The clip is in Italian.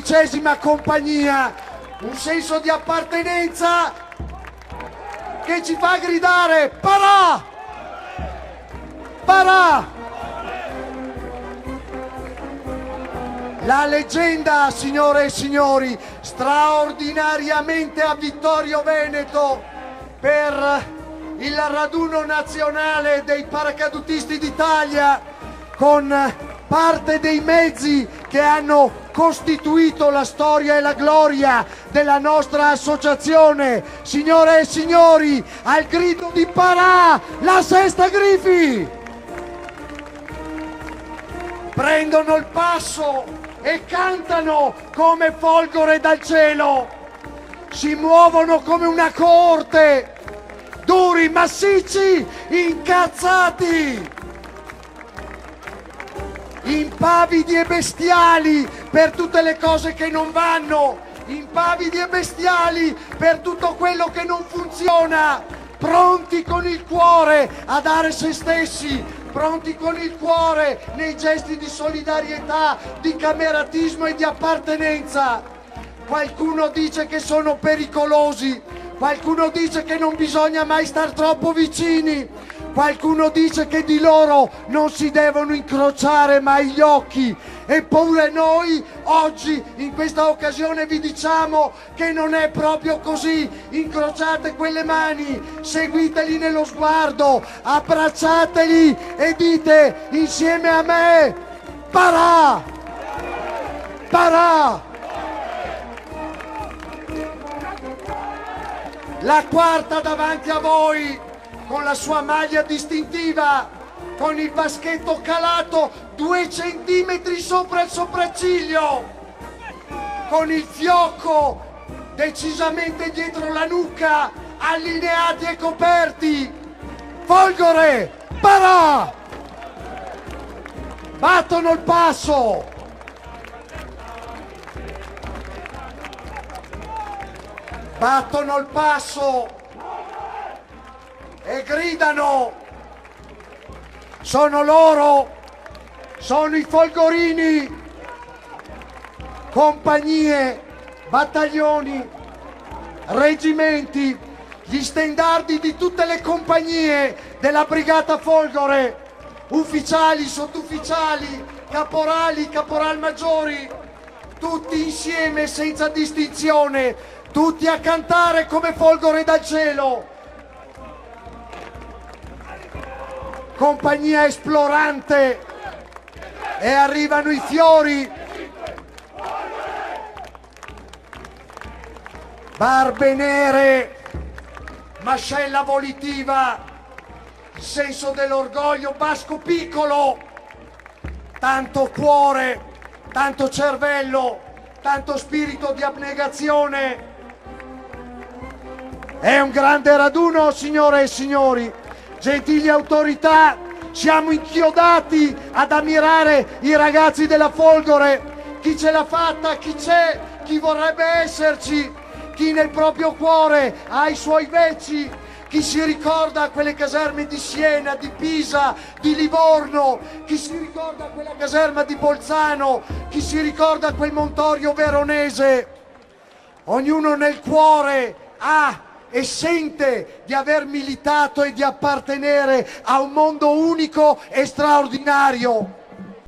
13ª compagnia, un senso di appartenenza che ci fa gridare Parà! Parà! La leggenda, signore e signori, straordinariamente a Vittorio Veneto per il raduno nazionale dei paracadutisti d'Italia, con parte dei mezzi che hanno costituito la storia e la gloria della nostra associazione. Signore e signori, al grido di Parà, la Sesta Grifi! Prendono il passo e cantano come folgore dal cielo, si muovono come una coorte, duri, massicci, incazzati, impavidi e bestiali per tutte le cose che non vanno, impavidi e bestiali per tutto quello che non funziona, pronti con il cuore a dare se stessi, pronti con il cuore nei gesti di solidarietà, di cameratismo e di appartenenza. Qualcuno dice che sono pericolosi, qualcuno dice che non bisogna mai star troppo vicini, qualcuno dice che di loro non si devono incrociare mai gli occhi. Eppure noi oggi in questa occasione vi diciamo che non è proprio così. Incrociate quelle mani, seguiteli nello sguardo, abbracciateli e dite insieme a me Parà! Parà! La quarta davanti a voi, con la sua maglia distintiva, con il baschetto calato 2 centimetri sopra il sopracciglio, con il fiocco decisamente dietro la nuca, allineati e coperti. Folgore, Parà! Battono il passo. Battono il passo e gridano. Sono loro, sono i folgorini, compagnie, battaglioni, reggimenti, gli stendardi di tutte le compagnie della Brigata Folgore, ufficiali, sottufficiali, caporali, caporalmaggiori, tutti insieme senza distinzione, tutti a cantare come folgore dal cielo. Compagnia esplorante e arrivano i fiori, barbe nere, mascella volitiva, il senso dell'orgoglio basco piccolo, tanto cuore, tanto cervello, tanto spirito di abnegazione. È un grande raduno, signore e signori. Gentili autorità, siamo inchiodati ad ammirare i ragazzi della Folgore, chi ce l'ha fatta, chi c'è, chi vorrebbe esserci, chi nel proprio cuore ha i suoi veci, chi si ricorda quelle caserme di Siena, di Pisa, di Livorno, chi si ricorda quella caserma di Bolzano, chi si ricorda quel Montorio veronese. Ognuno nel cuore ha e sente di aver militato e di appartenere a un mondo unico e straordinario.